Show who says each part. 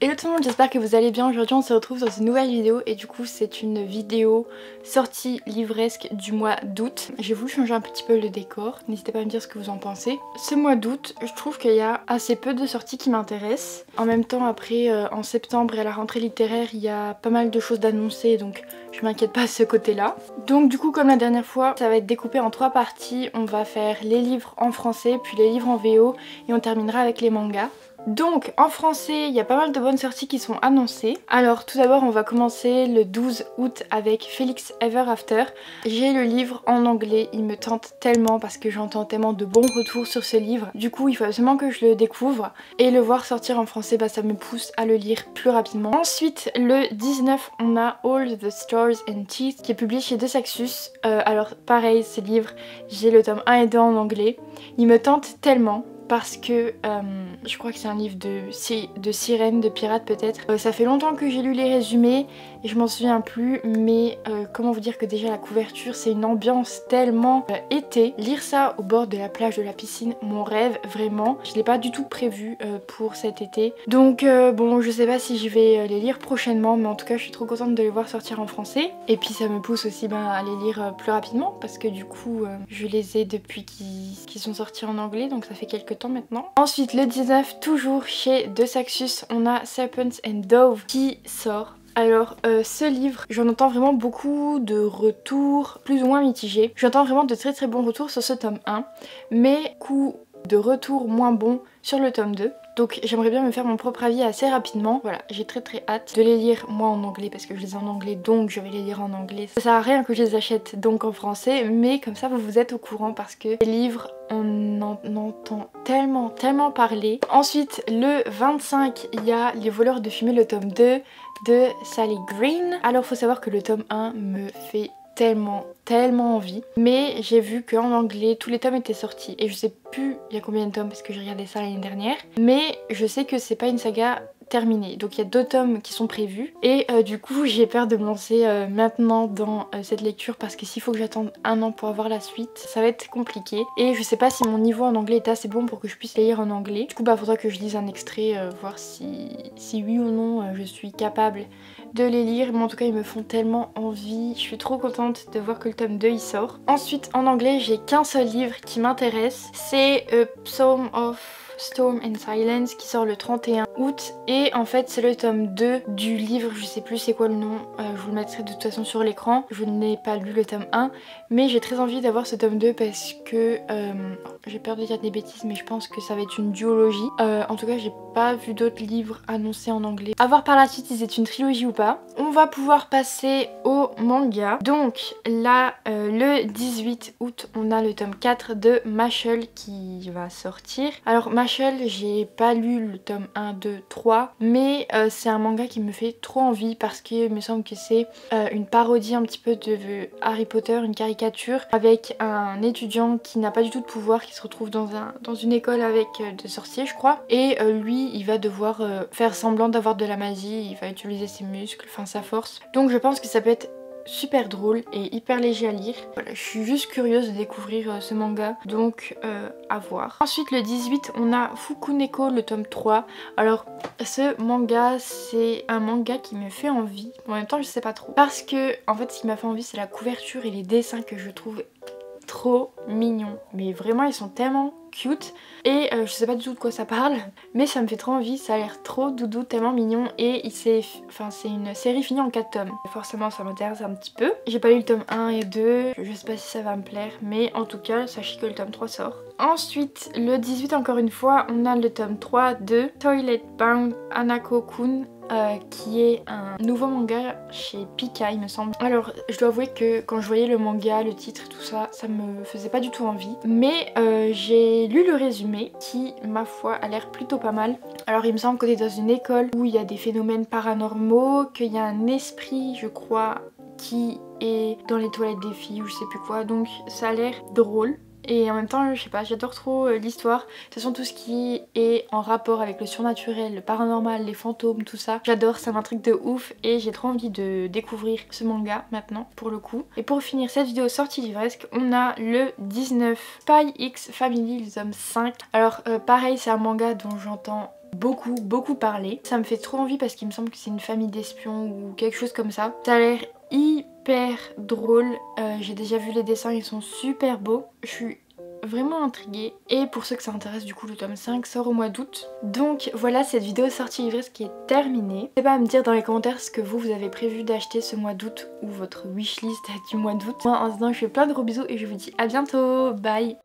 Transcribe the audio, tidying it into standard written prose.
Speaker 1: Hello tout le monde, j'espère que vous allez bien. Aujourd'hui on se retrouve dans une nouvelle vidéo et du coup c'est une vidéo sortie livresque du mois d'août. J'ai voulu changer un petit peu le décor, n'hésitez pas à me dire ce que vous en pensez. Ce mois d'août, je trouve qu'il y a assez peu de sorties qui m'intéressent. En même temps après en septembre et à la rentrée littéraire il y a pas mal de choses d'annoncer, donc je m'inquiète pas à ce côté là. Donc du coup comme la dernière fois, ça va être découpé en 3 parties. On va faire les livres en français, puis les livres en VO et on terminera avec les mangas. Donc en français il y a pas mal de bonnes sorties qui sont annoncées. Alors tout d'abord on va commencer le 12 août avec Felix Ever After. J'ai le livre en anglais, il me tente tellement parce que j'entends tellement de bons retours sur ce livre. Du coup il faut absolument que je le découvre et le voir sortir en français, ça me pousse à le lire plus rapidement. Ensuite le 19 on a All the Stars and Teeth qui est publié chez De Saxus. Alors pareil ce livre, j'ai le tome 1 et 2 en anglais. Il me tente tellement. Parce que je crois que c'est un livre de sirènes, de pirates peut-être. Ça fait longtemps que j'ai lu les résumés et je m'en souviens plus, mais comment vous dire que déjà la couverture c'est une ambiance tellement été. Lire ça au bord de la plage, de la piscine, mon rêve vraiment. Je l'ai pas du tout prévu pour cet été. Donc bon je sais pas si je vais les lire prochainement, mais en tout cas je suis trop contente de les voir sortir en français. Et puis ça me pousse aussi à les lire plus rapidement parce que du coup je les ai depuis qu'ils sont sortis en anglais, donc ça fait quelques temps maintenant. Ensuite le 19 toujours chez De Saxus on a Serpents and Dove qui sort. Alors ce livre, j'en entends vraiment beaucoup de retours plus ou moins mitigés. J'entends vraiment de très bons retours sur ce tome 1, mais coup de retours moins bons sur le tome 2. Donc j'aimerais bien me faire mon propre avis assez rapidement. Voilà, j'ai très hâte de les lire moi en anglais parce que je les ai en anglais, donc je vais les lire en anglais. Ça sert à rien que je les achète donc en français, mais comme ça vous êtes au courant parce que les livres on en entend tellement parler. Ensuite le 25 il y a Les voleurs de fumée, le tome 2 de Sally Green. Alors faut savoir que le tome 1 me fait tellement envie, mais j'ai vu qu'en anglais tous les tomes étaient sortis et je sais plus il y a combien de tomes parce que j'ai regardé ça l'année dernière, mais je sais que c'est pas une saga terminée, donc il y a 2 tomes qui sont prévus et du coup j'ai peur de me lancer maintenant dans cette lecture parce que s'il faut que j'attende 1 an pour avoir la suite ça va être compliqué et je sais pas si mon niveau en anglais est assez bon pour que je puisse les lire en anglais. Du coup faudra que je lise un extrait, voir si oui ou non je suis capable de les lire, mais en tout cas ils me font tellement envie. Je suis trop contente de voir que le tome 2 il sort. Ensuite en anglais j'ai qu'un seul livre qui m'intéresse, c'est Psalm of Storm and Silence qui sort le 31 août et en fait c'est le tome 2 du livre, je sais plus c'est quoi le nom, je vous le mettrai de toute façon sur l'écran. Je n'ai pas lu le tome 1 mais j'ai très envie d'avoir ce tome 2 parce que j'ai peur de dire des bêtises mais je pense que ça va être une duologie. En tout cas j'ai pas vu d'autres livres annoncés en anglais. A voir par la suite si c'est une trilogie ou pas. On va pouvoir passer au manga. Donc là le 18 août on a le tome 4 de Mashle qui va sortir. Alors Mashle j'ai pas lu le tome 1, 2, 3 mais c'est un manga qui me fait trop envie parce qu'il me semble que c'est une parodie un petit peu de Harry Potter, une caricature avec un étudiant qui n'a pas du tout de pouvoir, qui se retrouve dans une école avec des sorciers je crois, et lui il va devoir faire semblant d'avoir de la magie, il va utiliser ses muscles, enfin sa force. Donc je pense que ça peut être super drôle et hyper léger à lire. Voilà, je suis juste curieuse de découvrir ce manga, donc à voir. Ensuite le 18 on a Fukuneko le tome 3. Alors ce manga c'est un manga qui me fait envie, en même temps je sais pas trop. Parce que en fait ce qui m'a fait envie c'est la couverture et les dessins que je trouve trop mignons. Mais vraiment ils sont tellement cute et je sais pas du tout de quoi ça parle mais ça me fait trop envie, ça a l'air trop doudou, tellement mignon et c'est une série finie en 4 tomes. Forcément ça m'intéresse un petit peu. J'ai pas lu le tome 1 et 2, je sais pas si ça va me plaire mais en tout cas sachez que le tome 3 sort. Ensuite le 18 encore une fois on a le tome 3 de Toilet Bound Hanako-kun qui est un nouveau manga chez Pika il me semble. Alors je dois avouer que quand je voyais le manga, le titre, tout ça, ça me faisait pas du tout envie. Mais j'ai lu le résumé qui ma foi a l'air plutôt pas mal. Alors il me semble qu'on est dans une école où il y a des phénomènes paranormaux, qu'il y a un esprit je crois qui est dans les toilettes des filles ou je sais plus quoi, donc ça a l'air drôle. et en même temps je sais pas, j'adore trop l'histoire. De toute façon tout ce qui est en rapport avec le surnaturel, le paranormal, les fantômes, tout ça, j'adore, ça m'intrigue de ouf et j'ai trop envie de découvrir ce manga maintenant pour le coup. Et pour finir cette vidéo sortie livresque, on a le 19 Spy X Family, le tome 5. Alors pareil, c'est un manga dont j'entends beaucoup parler. Ça me fait trop envie parce qu'il me semble que c'est une famille d'espions ou quelque chose comme ça. Ça a l'air hyper drôle, j'ai déjà vu les dessins, ils sont super beaux. Je suis vraiment intriguée. Et pour ceux que ça intéresse, du coup le tome 5 sort au mois d'août. Donc voilà, cette vidéo sortie livresque qui est terminée. N'hésitez pas à me dire dans les commentaires ce que vous avez prévu d'acheter ce mois d'août ou votre wishlist du mois d'août. Moi en ce moment je fais plein de gros bisous et je vous dis à bientôt, bye.